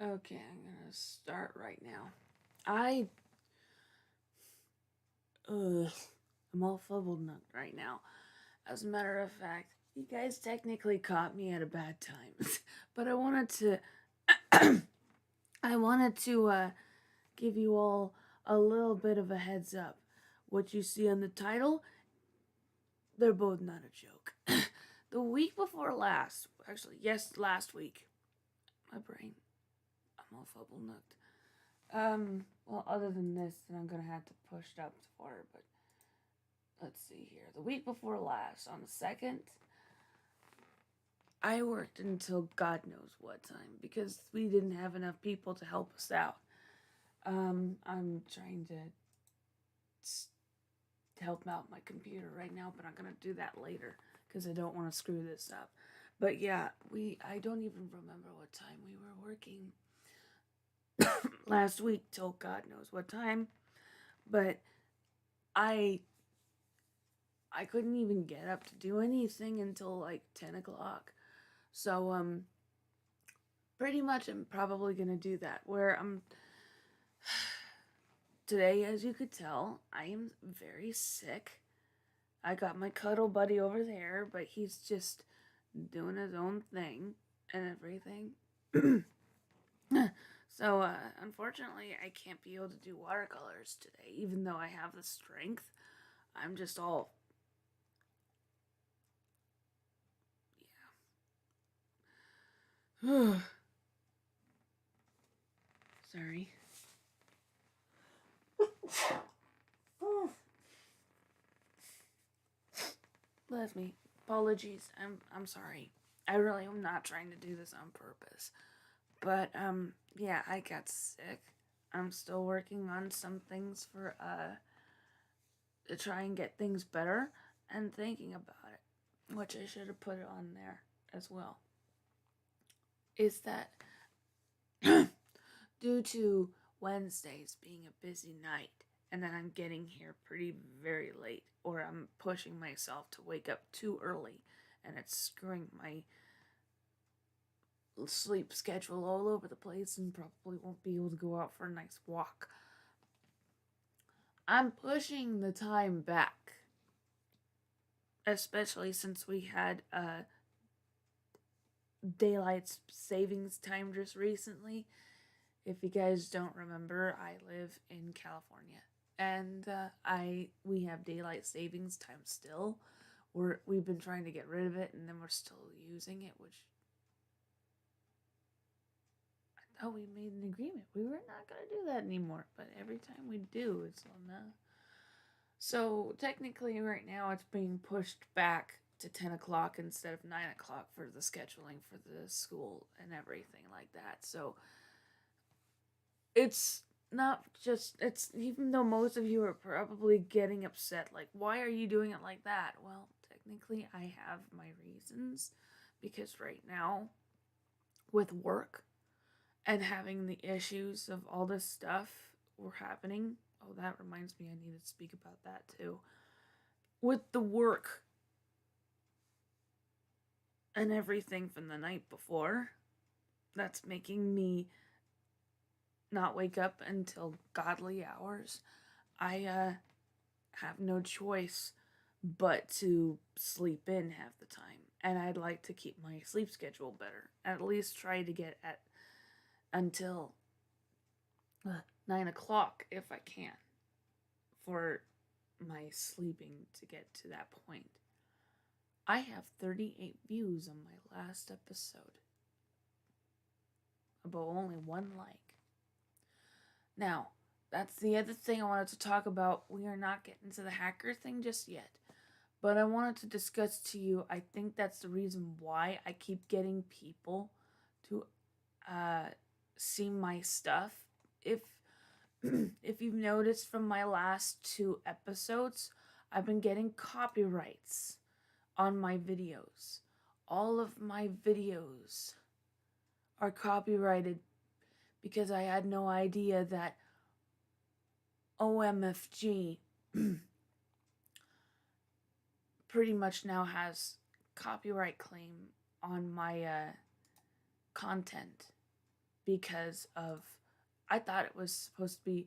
Okay, I'm gonna start right now. I, ugh, I'm all fuddled right now. As a matter of fact, you guys technically caught me at a bad time, but I wanted to give you all a little bit of a heads up. What you see on the title, they're both not a joke. The week before last, actually, yes, last week, my brain, I'm all fuddled. Well, other than this, then I'm gonna have to push it up for it, but let's see here. The week before last, on the 2nd, I worked until God knows what time because we didn't have enough people to help us out. I'm trying to help out my computer right now, but I'm gonna do that later because I don't want to screw this up. But yeah, I don't even remember what time we were working last week till God knows what time. But I I couldn't even get up to do anything until like 10 o'clock. So pretty much I'm probably gonna do that. Where I'm today, as you could tell, I am very sick. I got my cuddle buddy over there, but he's just doing his own thing and everything. So unfortunately, I can't be able to do watercolors today, even though I have the strength. I'm just all yeah. Sorry. Bless me. Apologies. I'm sorry. I really am not trying to do this on purpose. But yeah, I got sick. I'm still working on some things for to try and get things better and thinking about it, which I should have put it on there as well. Is that due to Wednesdays being a busy night and then I'm getting here pretty very late or I'm pushing myself to wake up too early and it's screwing my sleep schedule all over the place and probably won't be able to go out for a nice walk. I'm pushing the time back, especially since we had daylight savings time just recently. If you guys don't remember, I live in California, and I we have daylight savings time still. We've been trying to get rid of it, and then we're still using it, which I thought we made an agreement. We were not gonna do that anymore, but every time we do, it's on the. So technically, right now it's being pushed back to 10 o'clock instead of 9 o'clock for the scheduling for the school and everything like that. So it's not just it's even though most of you are probably getting upset like why are you doing it like that, well technically I have my reasons because right now with work and having the issues of all this stuff were happening. Oh, that reminds me, I need to speak about that too. With the work and everything from the night before, that's making me not wake up until godly hours. I have no choice but to sleep in half the time. And I'd like to keep my sleep schedule better. At least try to get at until 9 o'clock if I can for my sleeping to get to that point. I have 38 views on my last episode, but only one like. Now, that's the other thing I wanted to talk about. We are not getting to the hacker thing just yet. But I wanted to discuss to you, I think that's the reason why I keep getting people to uh, see my stuff. If if you've noticed from my last two episodes, I've been getting copyrights on my videos. All of my videos are copyrighted because I had no idea that OMFG pretty much now has copyright claim on my content because of I thought it was supposed to be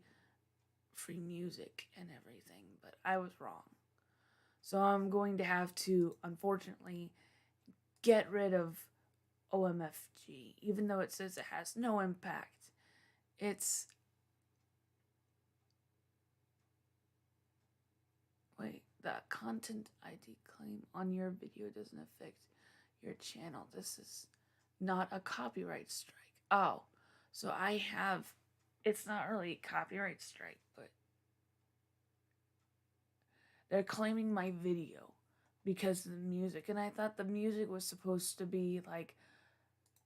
free music and everything, but I was wrong. So I'm going to have to, unfortunately, get rid of OMFG, even though it says it has no impact. It's. Wait, the content ID claim on your video doesn't affect your channel. This is not a copyright strike. Oh, so I have. It's not really a copyright strike, but they're claiming my video because of the music. And I thought the music was supposed to be like.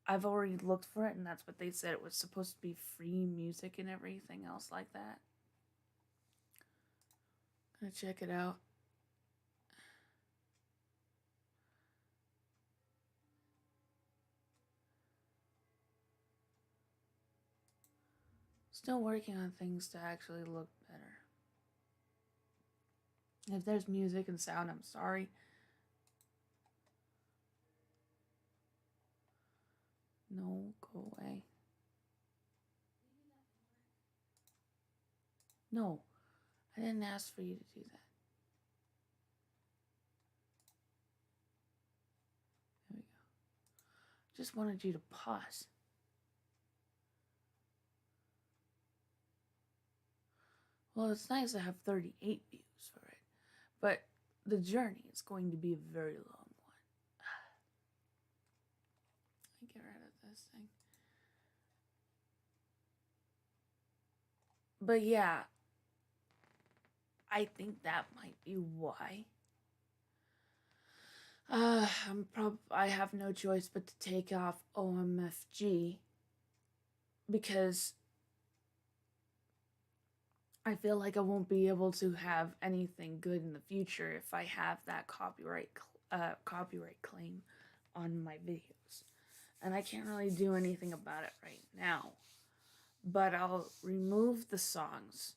I've already looked for it, and that's what they said. It was supposed to be free music and everything else like that. I'm gonna check it out. Still working on things to actually look better. If there's music and sound, I'm sorry. No, go away. No, I didn't ask for you to do that. There we go. Just wanted you to pause. Well, it's nice to have 38 views for it, but the journey is going to be a very long one. Let me get rid of this thing. But yeah, I think that might be why. I have no choice but to take off OMFG because I feel like I won't be able to have anything good in the future if I have that copyright claim on my videos, and I can't really do anything about it right now. But I'll remove the songs,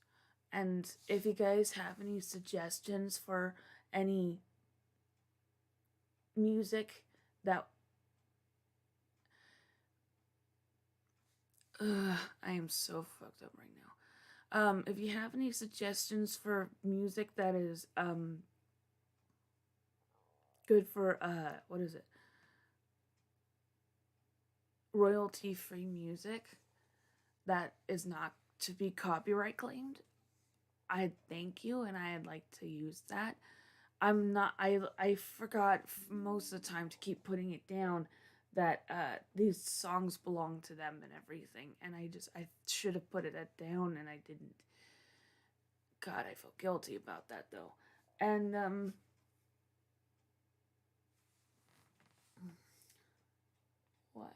and if you guys have any suggestions for any music that I am so fucked up right now. If you have any suggestions for music that is good for what is it? Royalty free music that is not to be copyright claimed, I'd thank you and I'd like to use that. I'm not I forgot most of the time to keep putting it down that these songs belong to them and everything, and I should have put it down and I didn't. God, I feel guilty about that though. And what?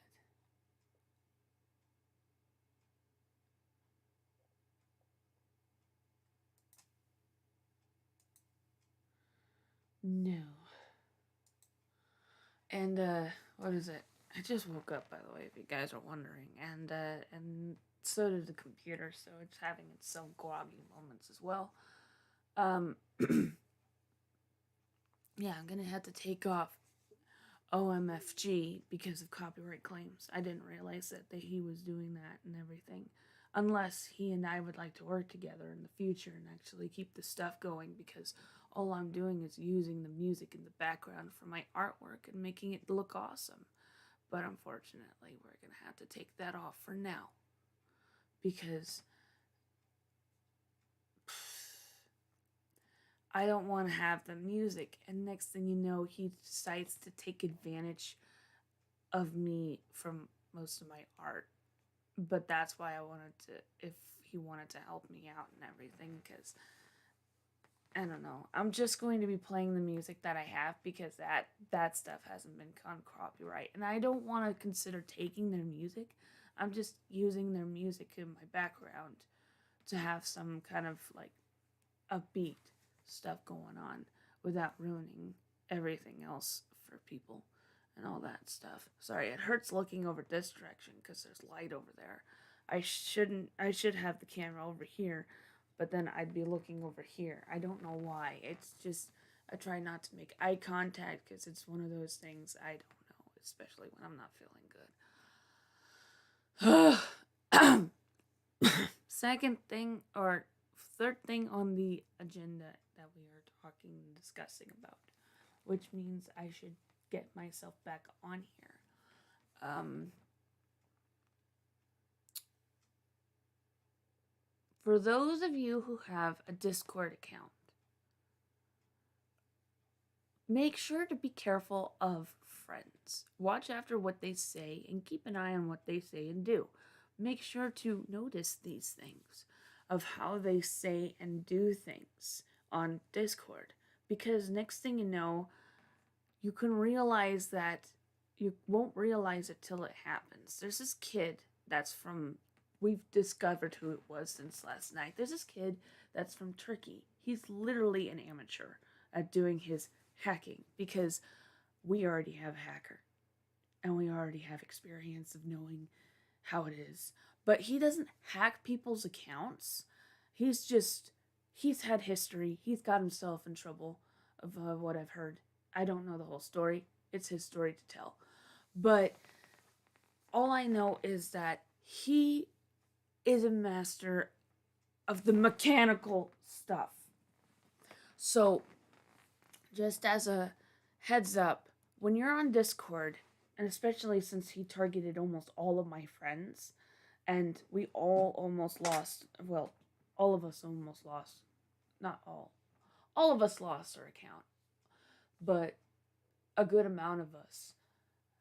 No. And what is it? I just woke up, by the way, if you guys are wondering, and so did the computer, so it's having its own groggy moments as well. Um, yeah, I'm gonna have to take off OMFG because of copyright claims. I didn't realize that he was doing that and everything. Unless he and I would like to work together in the future and actually keep the stuff going, because all I'm doing is using the music in the background for my artwork and making it look awesome. But unfortunately, we're going to have to take that off for now because I don't want to have the music, and next thing you know, he decides to take advantage of me from most of my art. But that's why I wanted to, if he wanted to help me out and everything, because I don't know. I'm just going to be playing the music that I have because that stuff hasn't been on copyright, and I don't want to consider taking their music. I'm just using their music in my background to have some kind of like upbeat stuff going on without ruining everything else for people and all that stuff. Sorry, it hurts looking over this direction because there's light over there. I should have the camera over here, but then I'd be looking over here. I don't know why. It's just I try not to make eye contact because it's one of those things I don't know, especially when I'm not feeling good. Second thing, or third thing on the agenda that we are talking and discussing about, which means I should get myself back on here. For those of you who have a Discord account, make sure to be careful of friends. Watch after what they say and keep an eye on what they say and do. Make sure to notice these things of how they say and do things on Discord, because next thing you know, you can realize that you won't realize it till it happens. There's this kid that's from, we've discovered who it was since last night. There's this kid that's from Turkey. He's literally an amateur at doing his hacking because we already have a hacker and we already have experience of knowing how it is. But he doesn't hack people's accounts. He's had history. He's got himself in trouble of what I've heard. I don't know the whole story. It's his story to tell. But all I know is that he is a master of the mechanical stuff. So, just as a heads up, when you're on Discord, and especially since he targeted almost all of my friends, and we all almost lost, well, all of us almost lost, not all of us lost our account, but a good amount of us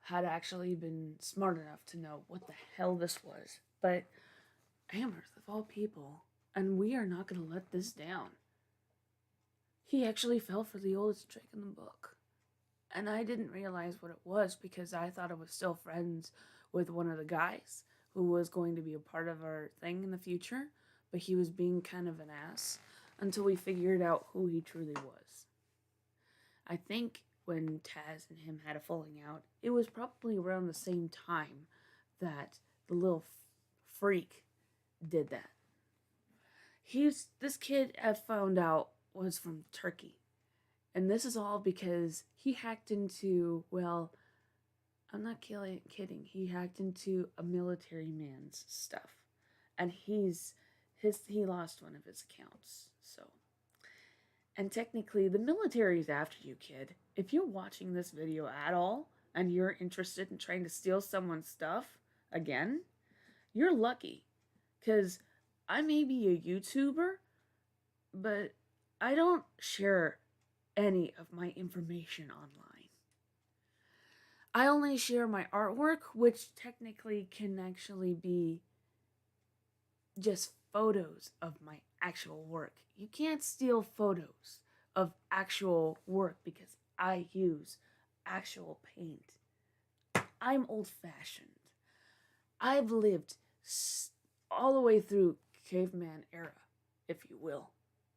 had actually been smart enough to know what the hell this was. But Amherst, of all people, and we are not going to let this down. He actually fell for the oldest trick in the book. And I didn't realize what it was because I thought I was still friends with one of the guys who was going to be a part of our thing in the future, but he was being kind of an ass until we figured out who he truly was. I think when Taz and him had a falling out, it was probably around the same time that the little freak did that. This kid I found out was from Turkey. And this is all because he hacked into, well, I'm not kidding. He hacked into a military man's stuff. And he lost one of his accounts. So, and technically the military's after you, kid. If you're watching this video at all and you're interested in trying to steal someone's stuff again, you're lucky. Cuz I may be a YouTuber, but I don't share any of my information online. I only share my artwork, which technically can actually be just photos of my actual work. You can't steal photos of actual work because I use actual paint. I'm old-fashioned. I've lived all the way through caveman era, if you will.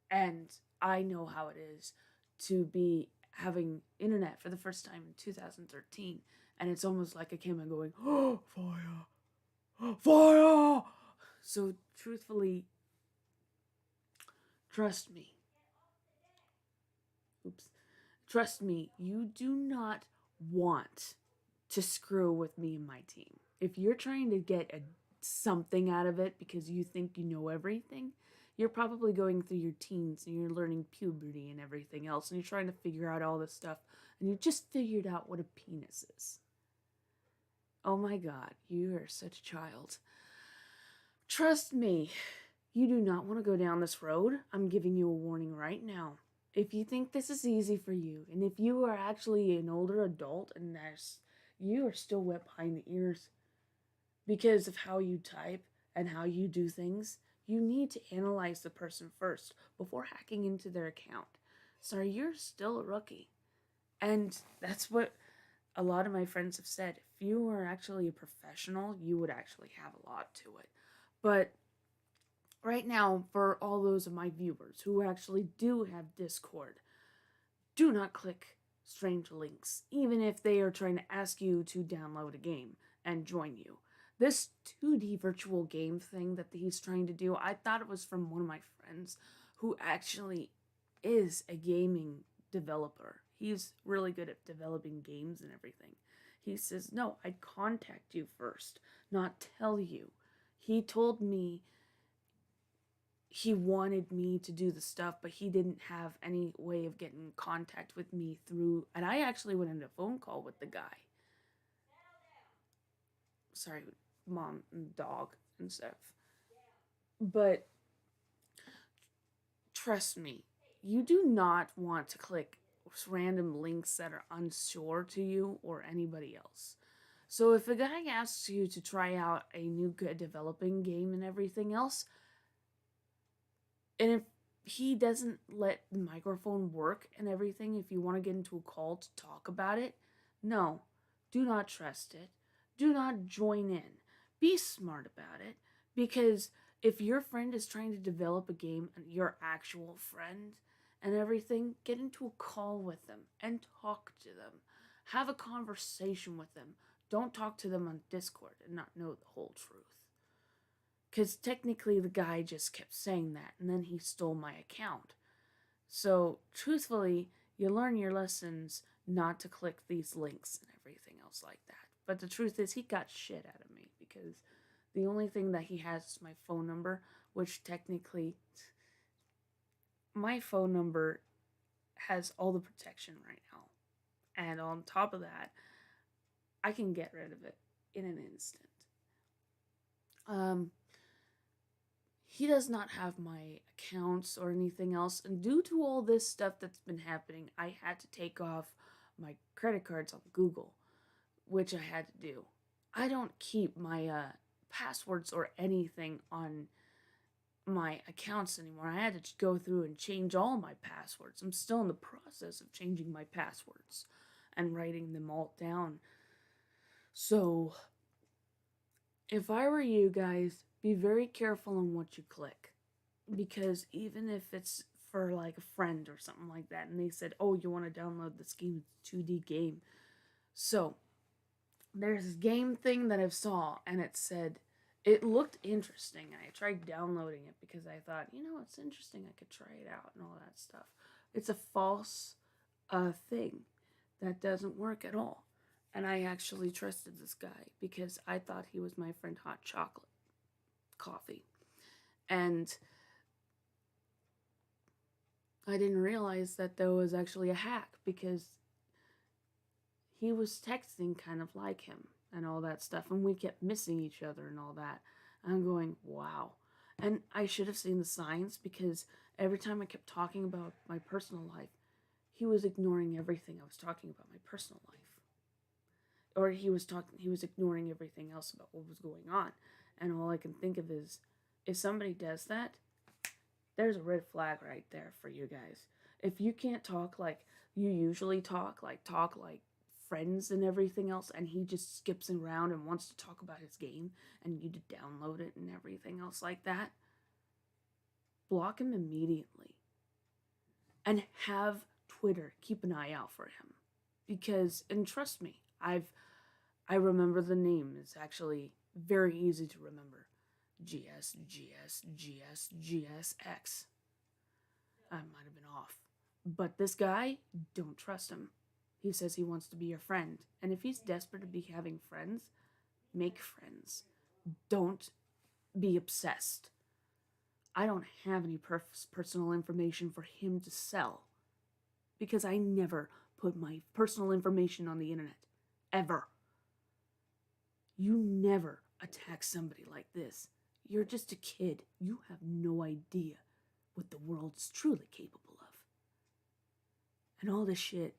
And I know how it is to be having internet for the first time in 2013, and it's almost like I came in going, oh, fire, fire. So truthfully, trust me. Trust me, you do not want to screw with me and my team. If you're trying to get something out of it because you think you know everything, you're probably going through your teens and you're learning puberty and everything else, and you're trying to figure out all this stuff, and you just figured out what a penis is. Oh my God, you are such a child. Trust me, you do not want to go down this road. I'm giving you a warning right now. If you think this is easy for you, and if you are actually an older adult and you are still wet behind the ears because of how you type and how you do things, you need to analyze the person first before hacking into their account. Sorry, you're still a rookie. And that's what a lot of my friends have said. If you were actually a professional, you would actually have a lot to it. But right now, for all those of my viewers who actually do have Discord, do not click strange links, even if they are trying to ask you to download a game and join you. This 2D virtual game thing that he's trying to do, I thought it was from one of my friends who actually is a gaming developer. He's really good at developing games and everything. He says, no, I'd contact you first, not tell you. He told me he wanted me to do the stuff, but he didn't have any way of getting in contact with me through. And I actually went into a phone call with the guy. Sorry, mom and dog and stuff. But trust me, you do not want to click random links that are unsure to you or anybody else. So if a guy asks you to try out a new good developing game and everything else, and if he doesn't let the microphone work and everything, if you want to get into a call to talk about it, no, do not trust it. Do not join in. Be smart about it, because if your friend is trying to develop a game and your actual friend and everything, get into a call with them and talk to them. Have a conversation with them. Don't talk to them on Discord and not know the whole truth. Because technically the guy just kept saying that, and then he stole my account. So, truthfully, you learn your lessons not to click these links and everything else like that. But the truth is, he got shit out of me, because the only thing that he has is my phone number, which technically, my phone number has all the protection right now. And on top of that, I can get rid of it in an instant. He does not have my accounts or anything else, and due to all this stuff that's been happening, I had to take off my credit cards on Google, which I had to do. I don't keep my passwords or anything on my accounts anymore. I had to go through and change all my passwords. I'm still in the process of changing my passwords and writing them all down. So, if I were you guys, be very careful on what you click. Because even if it's for like a friend or something like that, and they said, oh, you want to download this game, it's a 2D game. So, there's this game thing that I saw, and it said, it looked interesting, and I tried downloading it because I thought, it's interesting, I could try it out and all that stuff. It's a false thing that doesn't work at all. And I actually trusted this guy because I thought he was my friend Hot Chocolate Coffee. And I didn't realize that there was actually a hack, because he was texting kind of like him and all that stuff, and we kept missing each other and all that. And I'm going, wow. And I should have seen the signs, because every time I kept talking about my personal life, he was ignoring everything I was talking about my personal life. Or he was ignoring everything else about what was going on. And all I can think of is, if somebody does that, there's a red flag right there for you guys. If you can't talk like you usually talk like friends and everything else, and he just skips around and wants to talk about his game and you to download it and everything else like that, block him immediately. And have Twitter keep an eye out for him. Because, and trust me, I remember the name. It's actually very easy to remember. GS. I might have been off. But this guy, don't trust him. He says he wants to be your friend. And if he's desperate to be having friends, make friends. Don't be obsessed. I don't have any personal information for him to sell, because I never put my personal information on the internet. Ever. You never attack somebody like this. You're just a kid. You have no idea what the world's truly capable of. And all the shit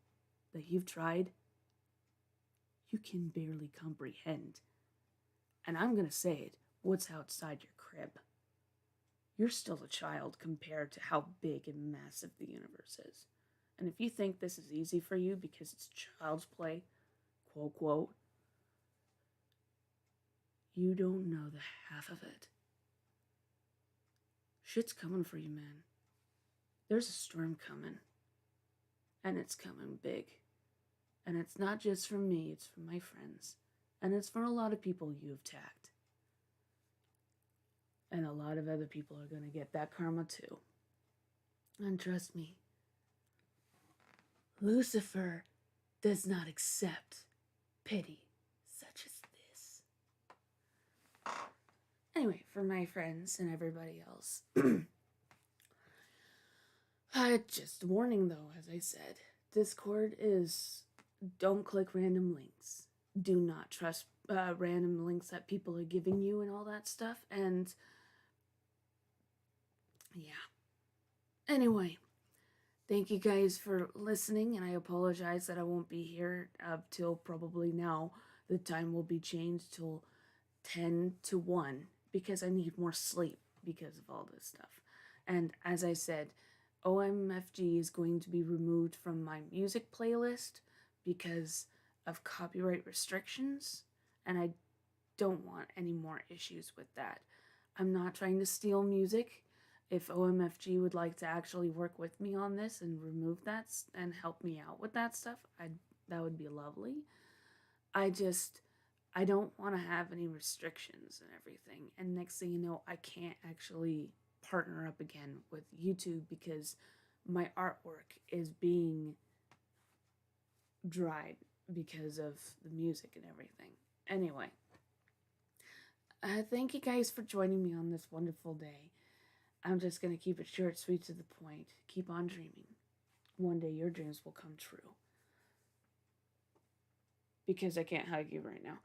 that you've tried, you can barely comprehend. And I'm gonna say it, what's outside your crib? You're still a child compared to how big and massive the universe is. And if you think this is easy for you because it's child's play, quote, quote, you don't know the half of it. Shit's coming for you, man. There's a storm coming. And it's coming big. And it's not just from me, it's from my friends. And it's for a lot of people you've tagged. And a lot of other people are going to get that karma too. And trust me, Lucifer does not accept pity such as this. Anyway, for my friends and everybody else, Just a warning though, as I said, Discord is don't click random links. Do not trust random links that people are giving you and all that stuff. And yeah. Anyway, thank you guys for listening, and I apologize that I won't be here up till probably now. The time will be changed till 10 to 1 because I need more sleep because of all this stuff. And as I said, OMFG is going to be removed from my music playlist because of copyright restrictions, and I don't want any more issues with that. I'm not trying to steal music. If OMFG would like to actually work with me on this and remove that and help me out with that stuff, that would be lovely. I just I don't want to have any restrictions and everything. And next thing you know, I can't actually partner up again with YouTube because my artwork is being dried because of the music and everything. Anyway, thank you guys for joining me on this wonderful day. I'm just going to keep it short, sweet, to the point. Keep on dreaming. One day your dreams will come true. Because I can't hug you right now.